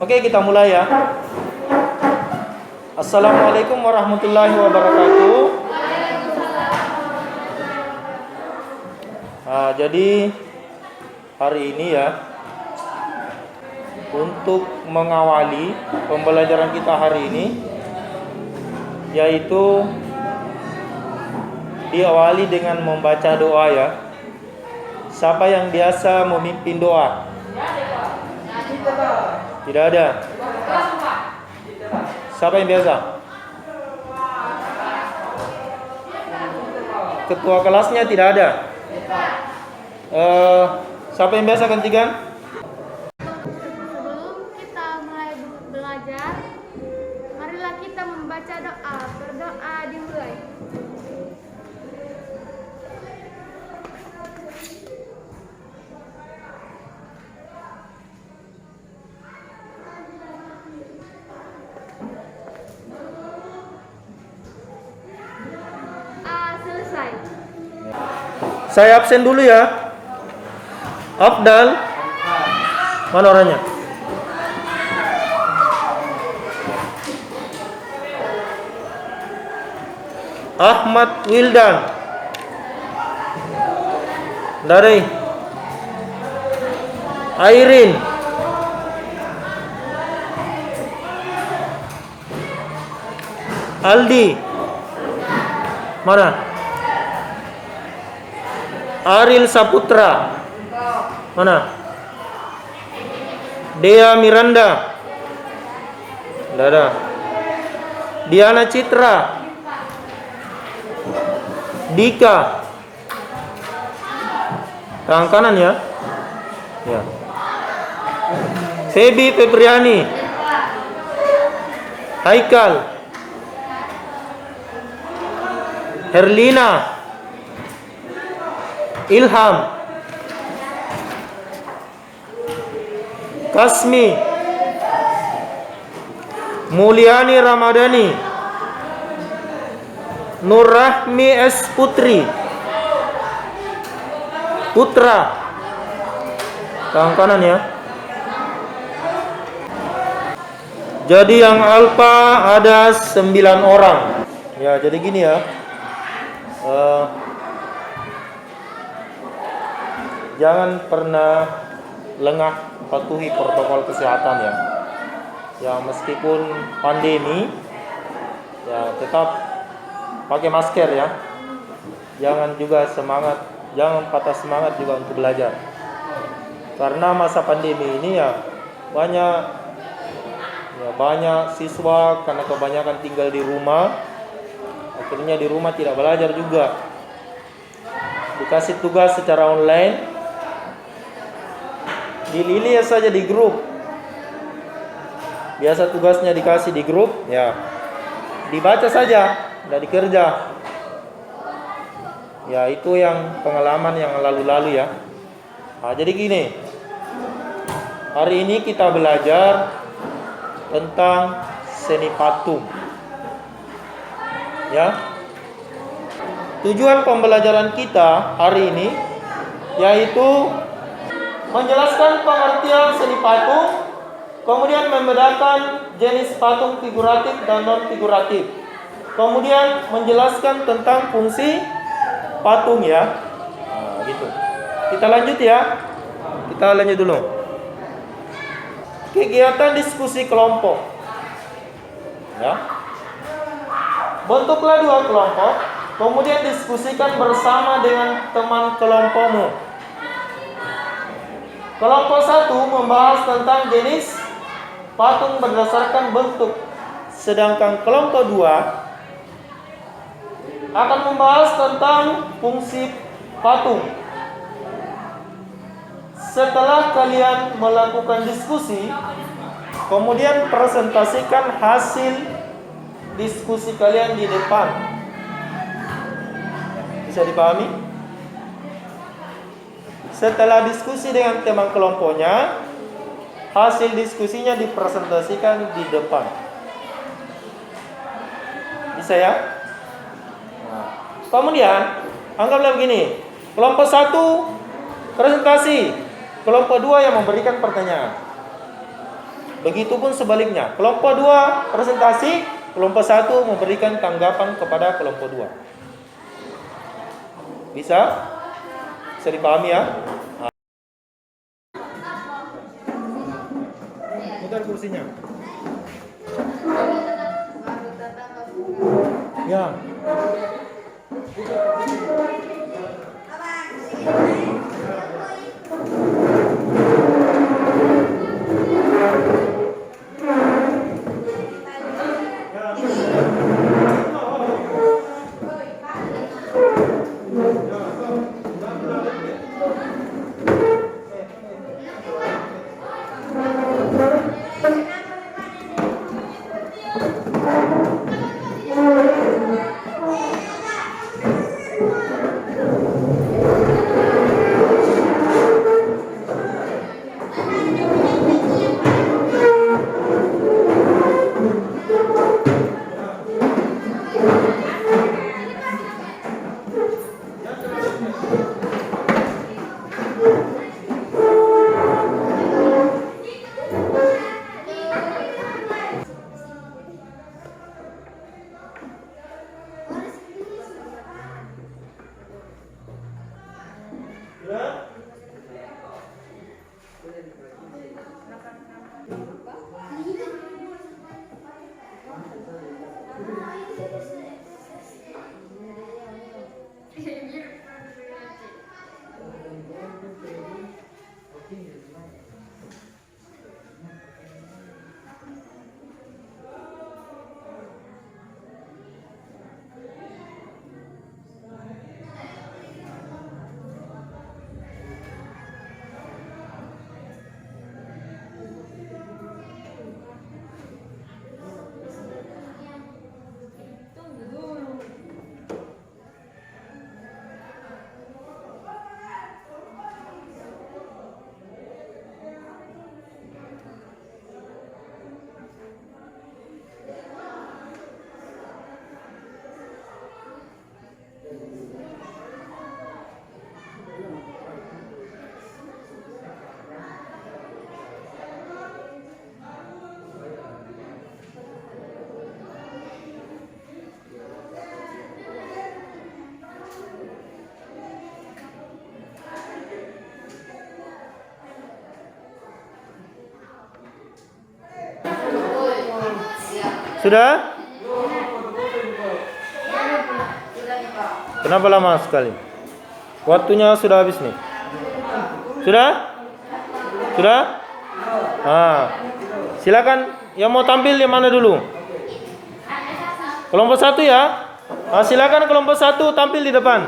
Oke, kita mulai ya. Assalamualaikum warahmatullahi wabarakatuh. Jadi hari ini ya, untuk mengawali pembelajaran kita hari ini, yaitu diawali dengan membaca doa ya. Siapa yang biasa memimpin doa? Tidak ada. Siapa yang biasa? Ketua kelasnya tidak ada. Siapa yang biasa gantikan? Sebelum kita mulai belajar, marilah kita membaca doa. Berdoa dimulai. Selesai. Saya absen dulu ya. Afdal, mana orangnya? Ahmad Wildan, dari Airin, Aldi, mana? Aril Saputra, mana? Dea Miranda, tidak ada. Diana Citra, Dika, tangan kanan ya. Ya. Febi Febriani, Haikal, Herlina, Ilham, Kasmi, Mulyani Ramadhani, Nurrahmi S. Putri, Putra, tangan kanan ya. Jadi yang alfa ada 9 orang. Ya, jadi gini ya. Jangan pernah lengah patuhi protokol kesehatan ya. Ya, meskipun pandemi ya tetap pakai masker ya. Jangan juga jangan patah semangat juga untuk belajar. Karena masa pandemi ini ya banyak siswa karena kebanyakan tinggal di rumah, akhirnya di rumah tidak belajar juga. Dikasih tugas secara online, dilihat saja di grup. Biasa tugasnya dikasih di grup, ya dibaca saja, tidak dikerja. Ya itu yang pengalaman yang lalu-lalu ya. Jadi gini, hari ini kita belajar tentang seni patung. Ya. Tujuan pembelajaran kita hari ini yaitu menjelaskan pengertian seni patung, kemudian membedakan jenis patung figuratif dan non figuratif. Kemudian menjelaskan tentang fungsi patung ya. Gitu. Kita lanjut ya. Kita lanjut dulu. Kegiatan diskusi kelompok. Ya. Bentuklah 2 kelompok, kemudian diskusikan bersama dengan teman kelompokmu. Kelompok 1 membahas tentang jenis patung berdasarkan bentuk, sedangkan kelompok 2 akan membahas tentang fungsi patung. Setelah kalian melakukan diskusi, kemudian presentasikan hasil diskusi kalian di depan. Bisa dipahami? Setelah diskusi dengan teman kelompoknya, hasil diskusinya dipresentasikan di depan. Bisa ya? Kemudian anggaplah begini, kelompok 1 presentasi, kelompok 2 yang memberikan pertanyaan. Begitupun sebaliknya. Kelompok 2 presentasi, kelompok 1 memberikan tanggapan kepada kelompok 2. Bisa? Bisa dipahami ya? Putar kursinya. Ya. Sudah? Kenapa lama sekali? Waktunya sudah habis nih. Sudah? Sudah? Silakan yang mau tampil yang mana dulu? Kelompok 1 ya. Silakan kelompok 1 tampil di depan.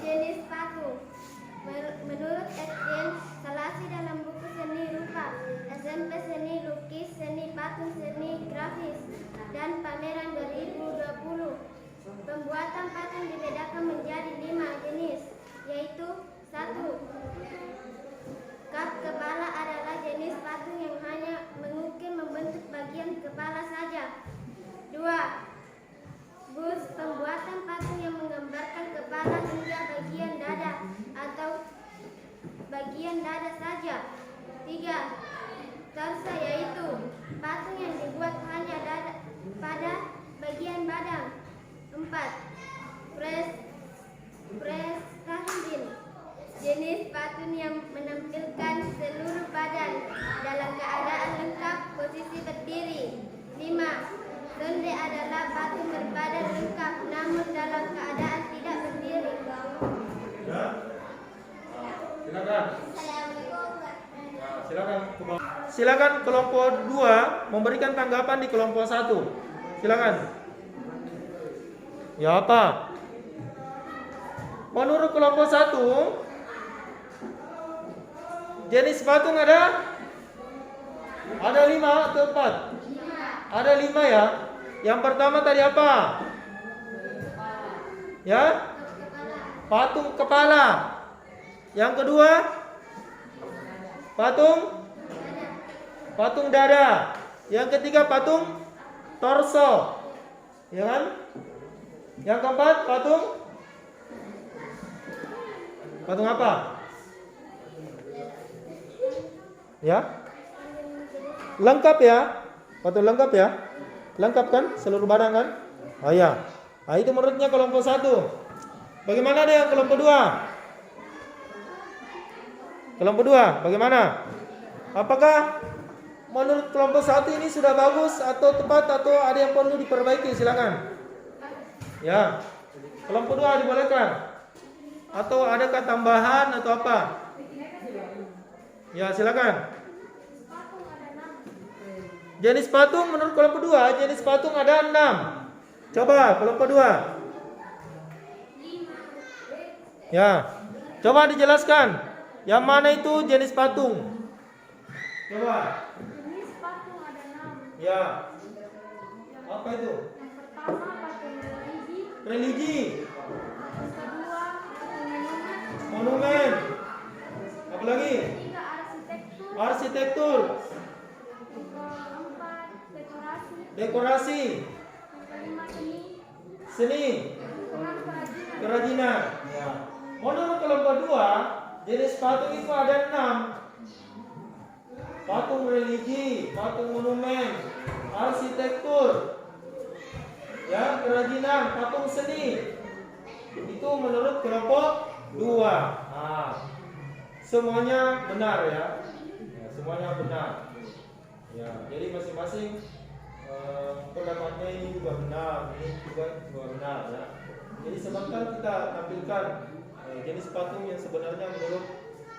Jenis sepatu. Menurut Etienne Salasi dalam buku seni rupa, SMP seni lukis, seni patung, seni grafis, dan pameran 2020. Pembuatan patung dibedakan menjadi 5 jenis, yaitu 1. Kap kepala adalah jenis patung yang hanya mengukir membentuk bagian kepala saja. 2. Bus, pembuatan patung yang menggambarkan kepala hingga bagian dada atau bagian dada saja. 3. Torso, yaitu patung yang dibuat hanya pada bagian badan. 4. Prestandin, jenis patung yang menampilkan seluruh badan dalam keadaan lengkap posisi berdiri. 5. Sonde adalah patung berbadan lengkap namun dalam keadaan tidak berdiri. Ya. Silakan. Silakan kelompok 2 memberikan tanggapan di kelompok 1. Silakan. Ya apa? Menurut kelompok 1, jenis patung ada 5 atau 4? Ada 5 ya. Yang pertama tadi apa? Ya? Patung kepala. Yang kedua? Patung dada. Yang ketiga patung torso. Ya kan? Yang keempat patung apa? Ya? Lengkap ya? Patung lengkap ya? Lengkap kan? Seluruh badan kan? Oh ya. Nah, itu menurutnya kelompok 1. Bagaimana dengan kelompok 2? Kelompok 2 bagaimana? Apakah menurut kelompok 1 ini sudah bagus atau tepat atau ada yang perlu diperbaiki? Silakan. Ya. Kelompok 2 dibolehkan. Atau adakah tambahan atau apa? Ya, silakan. Jenis patung menurut kelompok 2, jenis patung ada 6. Coba kelompok 2. Ya. Coba dijelaskan. Yang mana itu jenis patung? Coba. Jenis patung ada 6. Ya. Apa itu? Yang pertama patung religi. Religi. Yang kedua patung monumen. Monumen. Apa lagi? Ketiga arsitektur. Arsitektur. Yang keempat dekorasi. Dekorasi. Yang kelima seni. Seni. Yang keenam kerajinan. Kerajinan. Ya. Menurut kelompok 2, jenis patung itu ada 6. Patung religi, patung monumen, arsitektur, ya, kerajinan, patung seni. Itu menurut kelompok 2. Nah, semuanya benar ya. Ya, semuanya benar. Ya, jadi masing-masing pendapatnya ini juga benar, ini juga benar ya. Jadi sebentar kita tampilkan jenis patung yang sebenarnya menurut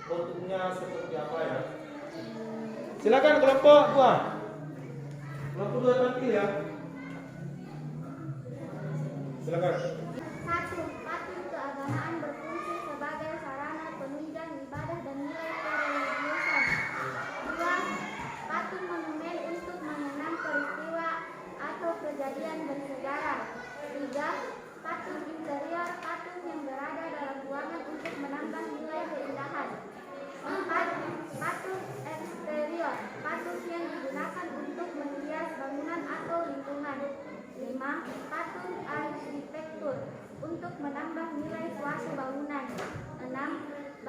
bentuknya seperti apa ya. Silakan kelompok 2. Kelompok 2 tampil ya. Silakan. 1. Patung keagamaan berfungsi sebagai sarana penunjang ibadah dan nilai kereligiusan. 2. Patung monumen untuk mengenang peristiwa atau kejadian bersejarah. 3. Patung interior, patung yang berada dalam ruangan untuk menambah nilai keindahan. 4. Patung eksterior, patung yang digunakan untuk menghias bangunan atau lingkungan. 5. Patung arsitektur, untuk menambah nilai suatu bangunan. 6.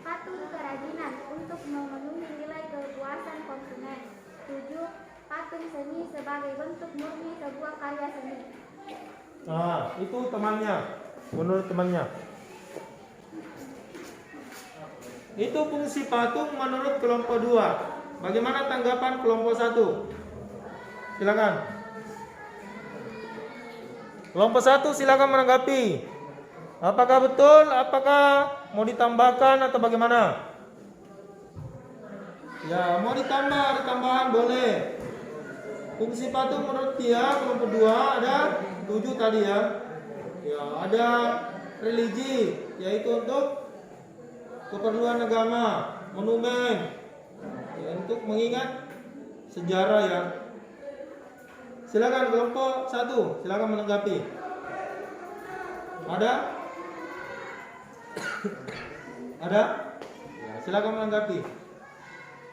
Patung kerajinan, untuk memenuhi nilai kepuasan konsumen. 7. Patung seni sebagai bentuk murni sebuah karya seni. Nah, itu temannya. Menurut temannya. Itu fungsi patung menurut kelompok 2. Bagaimana tanggapan kelompok 1? Silakan. Kelompok 1 silakan menanggapi. Apakah betul? Apakah mau ditambahkan atau bagaimana? Ya, mau ditambah, ada tambahan boleh. Fungsi patung menurut dia kelompok 2 ada 7 tadi ya. Ya, ada religi, yaitu untuk keperluan agama, monumen, ya, untuk mengingat sejarah ya. Silakan kelompok 1, silakan menanggapi. Ada? Ada? Ya, silakan menanggapi.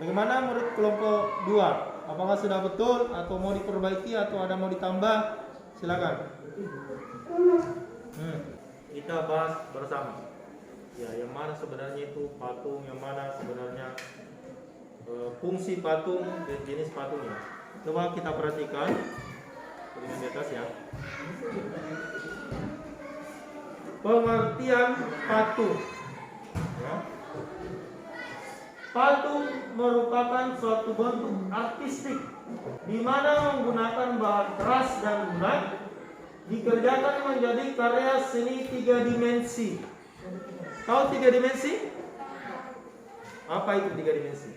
Bagaimana menurut kelompok 2? Apakah sudah betul atau mau diperbaiki atau ada mau ditambah? Silakan. Kita bahas bersama. Ya, yang mana sebenarnya itu patung, yang mana sebenarnya fungsi patung dan jenis patungnya. Coba kita perhatikan dengan di atas ya. Pengertian patung. Ya. Patung merupakan suatu bentuk artistik di mana menggunakan bahan keras dan lunak dikerjakan menjadi karya seni 3 dimensi. Tahu 3 dimensi? Apa itu 3 dimensi?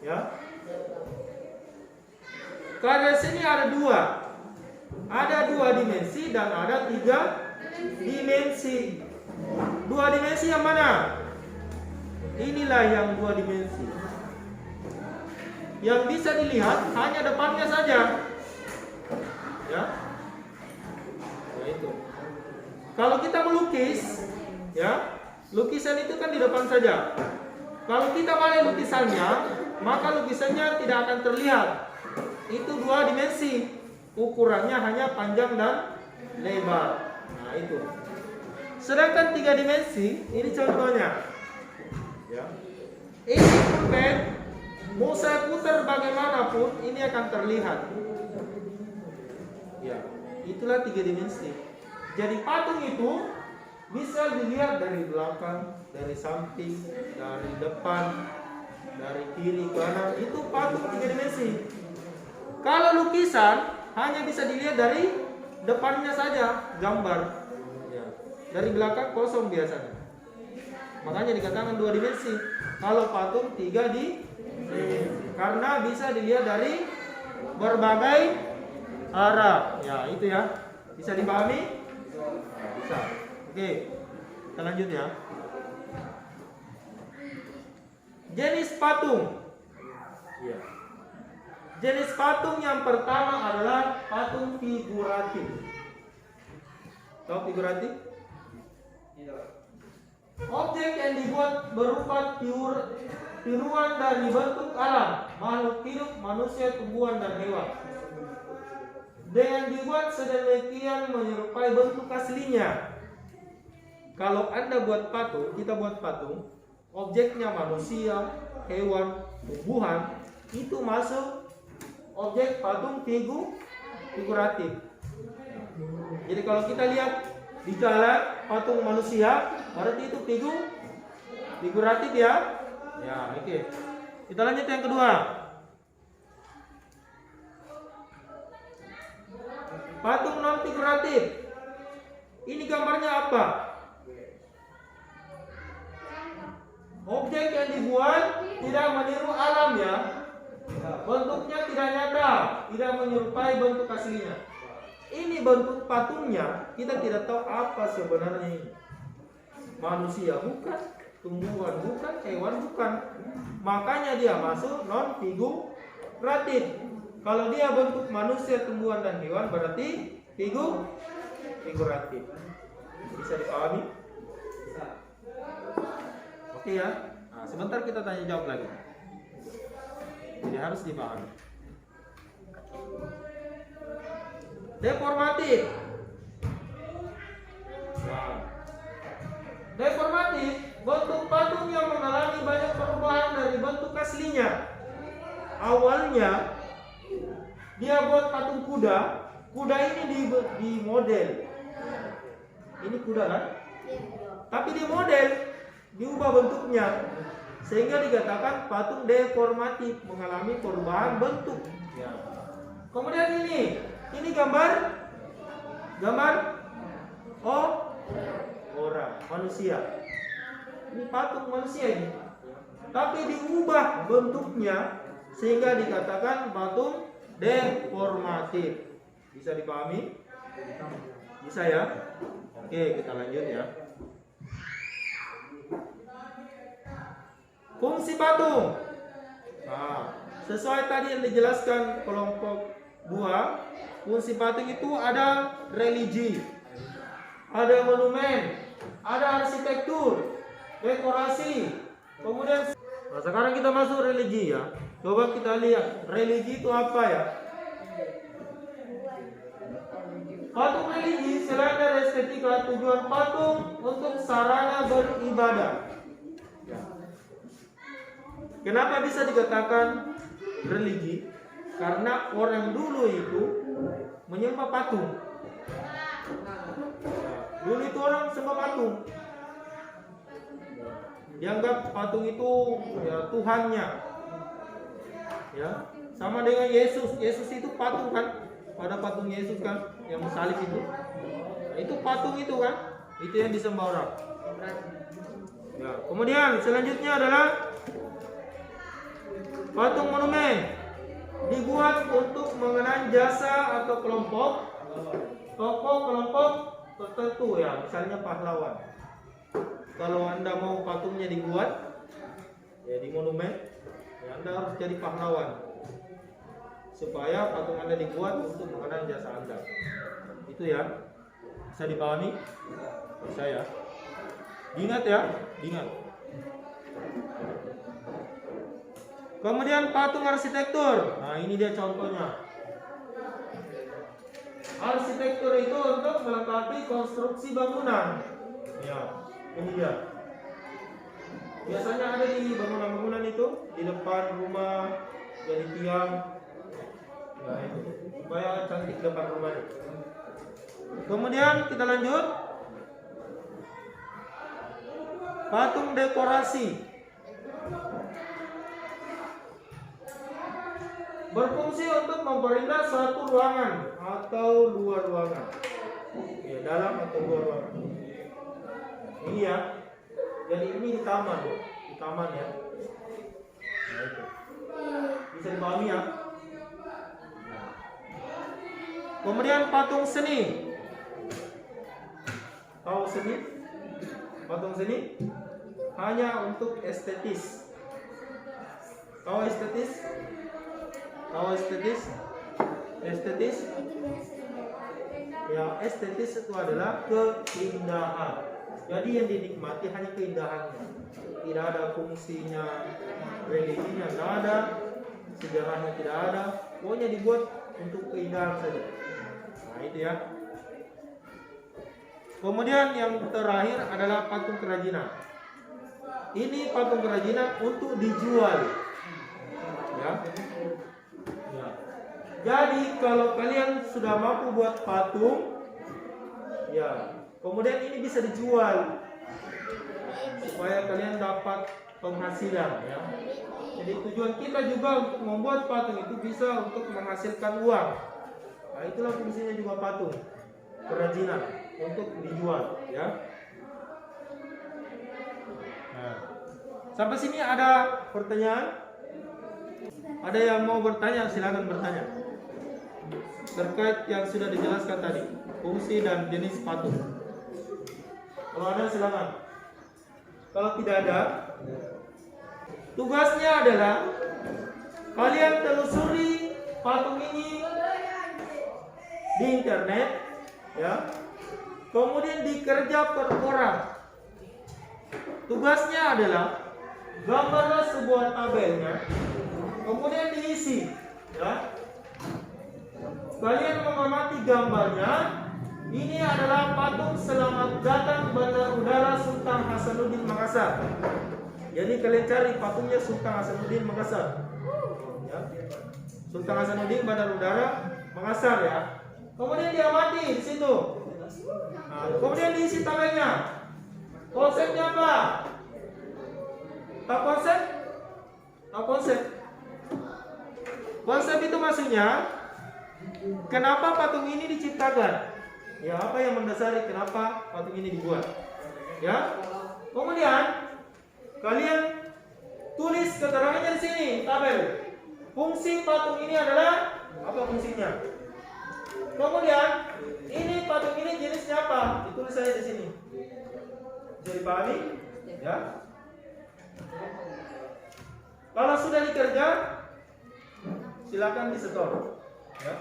Ya. Karya seni ada 2. Ada 2 dimensi dan ada 3 dimensi. 2 dimensi yang mana? Inilah yang 2 dimensi. Yang bisa dilihat hanya depannya saja. Ya. Nah, itu. Kalau kita melukis, ya, lukisan itu kan di depan saja. Kalau kita balik lukisannya, maka lukisannya tidak akan terlihat. Itu 2 dimensi. Ukurannya hanya panjang dan lebar. Nah, itu. Sedangkan 3 dimensi, ini contohnya. Ya. Ini pulpen Mau saya putar bagaimanapun, ini akan terlihat. Ya, itulah 3 dimensi. Jadi patung itu bisa dilihat dari belakang, dari samping, dari depan, dari kiri kanan. Itu patung 3 dimensi. Kalau lukisan hanya bisa dilihat dari depannya saja, gambar. Ya. Dari belakang kosong biasanya. Makanya dikatakan 2 dimensi. Kalau patung 3 dimensi. Karena bisa dilihat dari berbagai arah. Ya, itu ya. Bisa dipahami? Bisa. Oke. Kita lanjut ya. Jenis patung. Ya. Jenis patung yang pertama adalah patung figuratif. Tahu figuratif? Objek yang dibuat berupa tiruan dari bentuk alam, makhluk hidup, manusia, tumbuhan, dan hewan. Dengan dibuat sedemikian menyerupai bentuk aslinya. Kalau Anda buat patung, kita buat patung, objeknya manusia, hewan, tumbuhan, itu masuk objek patung figuratif. Jadi kalau kita lihat di jalan patung manusia, berarti itu figuratif ya. Ya, oke. Kita lanjut yang kedua. Patung non figuratif. Ini gambarnya apa? Objek yang dibuat tidak meniru alam ya. Bentuknya tidak nyata, tidak menyerupai bentuk aslinya. Ini bentuk patungnya, kita tidak tahu apa sebenarnya ini. Manusia bukan, tumbuhan bukan, hewan bukan. Makanya dia masuk non figuratif. Kalau dia bentuk manusia, tumbuhan, dan hewan berarti figuratif. Bisa dipahami? Bisa. Oke ya. Nah, sebentar kita tanya jawab lagi. Jadi harus dipahami. Deformatif. Nah, deformatif bentuk patung yang mengalami banyak perubahan dari bentuk aslinya. Awalnya dia buat patung kuda. Kuda ini di model. Ini kuda kan? Tapi di model diubah bentuknya sehingga dikatakan patung deformatif, mengalami perubahan bentuk. Ya. Kemudian ini gambar orang manusia. Ini patung manusia ini. Tapi diubah bentuknya sehingga dikatakan patung deformatif. Bisa dipahami? Bisa ya? Oke, kita lanjut ya. Fungsi patung. Nah, sesuai tadi yang dijelaskan kelompok 2, fungsi patung itu ada religi, ada monumen, ada arsitektur, dekorasi. Kemudian sekarang kita masuk religi ya. Coba kita lihat religi itu apa ya? Patung religi selain dari estetika, tujuan patung untuk sarana beribadah. Kenapa bisa dikatakan religi? Karena orang dulu itu menyembah patung. Dulu itu orang sembah patung. Dianggap patung itu ya Tuhannya. Ya, sama dengan Yesus. Yesus itu patung kan? Pada patung Yesus kan yang salib itu. Nah, itu patung itu kan? Itu yang disembah orang. Ya, kemudian selanjutnya adalah patung monumen, dibuat untuk mengenang jasa atau kelompok tokoh kelompok tertentu ya, misalnya pahlawan. Kalau Anda mau patungnya dibuat ya di monumen, ya Anda harus jadi pahlawan supaya patung Anda dibuat untuk mengenang jasa Anda. Itu ya, bisa dipahami? Bisa ya. Diingat ya, diingat. Kemudian patung arsitektur. Nah, ini dia contohnya. Arsitektur itu untuk melengkapi konstruksi bangunan. Ya, ini dia. Biasanya ada di bangunan-bangunan itu, di depan rumah, jadi tiang. Ya, itu supaya cantik depan rumah. Kemudian kita lanjut. Patung dekorasi. Berfungsi untuk memperindah suatu ruangan atau luar ruangan. Ya, dalam atau luar ruangan. Ini ya. Jadi ini di taman ya. Nah, itu. Bisa dipahami ya. Kemudian patung seni. Tahu seni? Patung seni hanya untuk estetis. Tahu estetis? Tahu estetis? Estetis? Ya, estetis itu adalah keindahan. Jadi yang dinikmati hanya keindahannya. Tidak ada fungsinya, religinya tidak ada, sejarahnya tidak ada. Pokoknya dibuat untuk keindahan saja. Nah, itu ya. Kemudian yang terakhir adalah patung kerajinan. Ini patung kerajinan untuk dijual. Ya. Ya. Jadi kalau kalian sudah mampu buat patung, ya, kemudian ini bisa dijual supaya kalian dapat penghasilan ya. Jadi tujuan kita juga untuk membuat patung itu bisa untuk menghasilkan uang. Nah, itulah fungsinya juga patung kerajinan untuk dijual ya. Nah, sampai sini ada pertanyaan? Ada yang mau bertanya? Silakan bertanya terkait yang sudah dijelaskan tadi, fungsi dan jenis patung. Kalau ada silakan. Kalau tidak ada, tugasnya adalah kalian telusuri patung ini di internet ya. Kemudian dikerja per orang. Tugasnya adalah gambarlah sebuah tabelnya, kemudian diisi ya. Kalian mengamati gambarnya. Ini adalah patung selamat datang Bandar Udara Sultan Hasanuddin Makassar. Jadi kalian cari patungnya Sultan Hasanuddin Makassar. Ya. Sultan Hasanuddin Bandar Udara Makassar ya. Kemudian diamati di situ. Nah, kemudian diisi tabelnya. Konsepnya apa? Tak konsep? Tak konsep. Konsep itu maksudnya kenapa patung ini diciptakan? Ya, apa yang mendasari kenapa patung ini dibuat? Ya. Kemudian kalian tulis keterangannya di sini, tabel. Fungsi patung ini adalah apa fungsinya? Kemudian ini patung ini jenisnya apa? Ditulis saja di sini. Bisa dipahami? Ya. Kalau sudah dikerja, silakan disetor. Ya.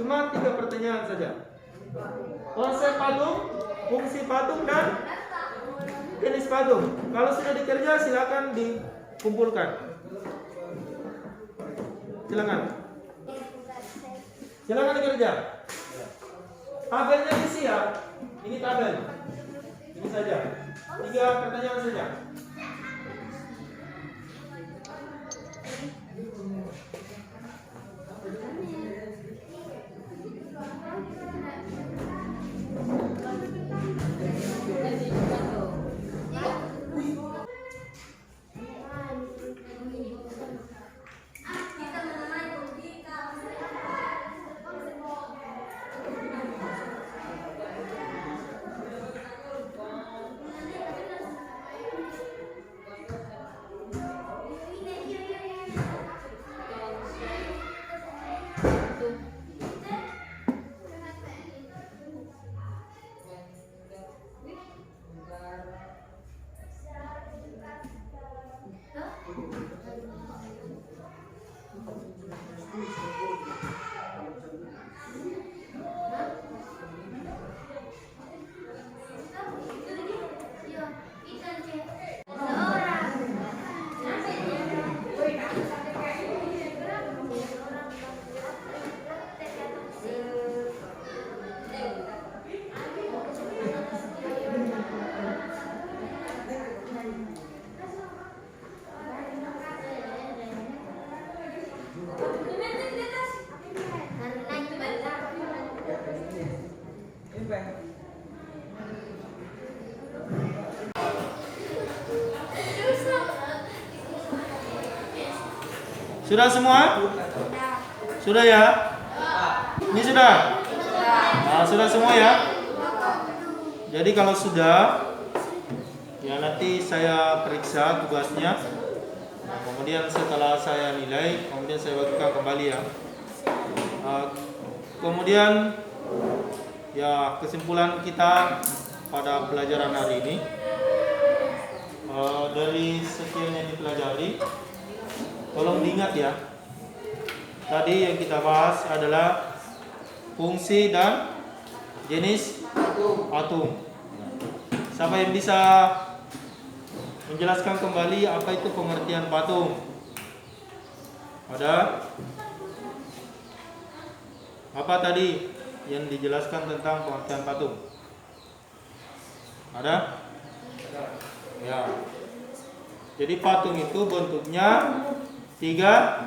Cuma 3 pertanyaan saja. Konsep patung, fungsi patung, dan jenis patung. Kalau sudah dikerja, silakan dikumpulkan. Silakan. Silakan dikerja. Tabelnya isi ya. Ini tabel. Ini saja. 3 pertanyaan saja. Sudah semua? Sudah ya? Ini sudah? Nah, sudah semua ya? Jadi kalau sudah, ya nanti saya periksa tugasnya. Nah, kemudian setelah saya nilai, kemudian saya bagikan kembali ya. Kemudian ya kesimpulan kita pada pelajaran hari ini, dari sekian yang dipelajari, tolong diingat ya. Tadi yang kita bahas adalah fungsi dan jenis atom. Siapa yang bisa menjelaskan kembali apa itu pengertian patung? Ada? Apa tadi yang dijelaskan tentang pengertian patung? Ada? Ya. Jadi patung itu bentuknya tiga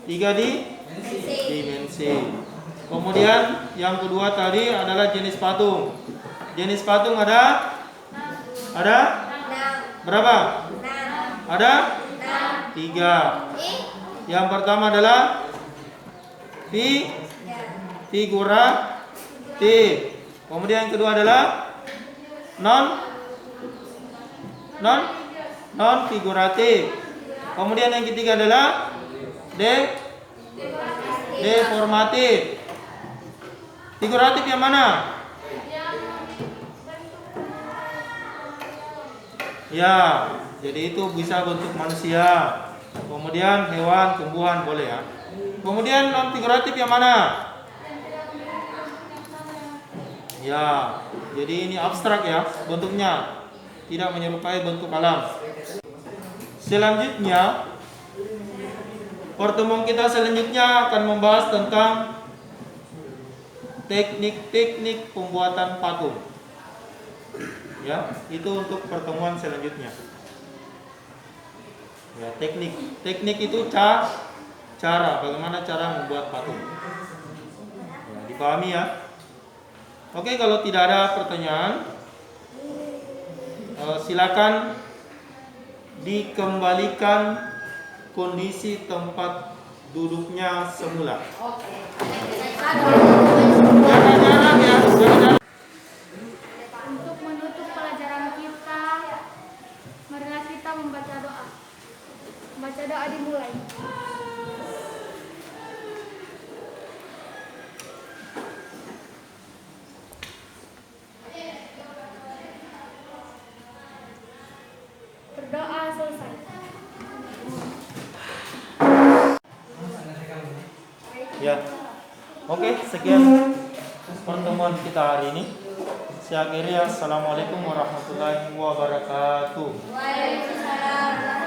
dimensi. Kemudian yang kedua tadi adalah jenis patung. Jenis patung ada berapa? Ada 3. Yang pertama adalah figuratif. Kemudian yang kedua adalah non figuratif. Kemudian yang ketiga adalah deformatif. Figuratif yang mana? Ya, jadi itu bisa bentuk manusia, kemudian hewan, tumbuhan boleh ya. Kemudian non figuratif yang mana? Ya, jadi ini abstrak ya bentuknya, tidak menyerupai bentuk alam. Selanjutnya, pertemuan kita selanjutnya akan membahas tentang teknik-teknik pembuatan patung. Ya, itu untuk pertemuan selanjutnya. Ya, teknik itu cara bagaimana cara membuat patung. Ya, dipahami ya. Oke, kalau tidak ada pertanyaan, silakan dikembalikan kondisi tempat duduknya semula. Jangan ya, jangan. Untuk menutup pelajaran kita, marilah kita membaca doa. Membaca doa dimulai. Berdoa selesai. Ya. Oke, sekian pertemuan kita hari ini. Saya akhiri. Assalamualaikum warahmatullahi wabarakatuh. Waalaikumsalam.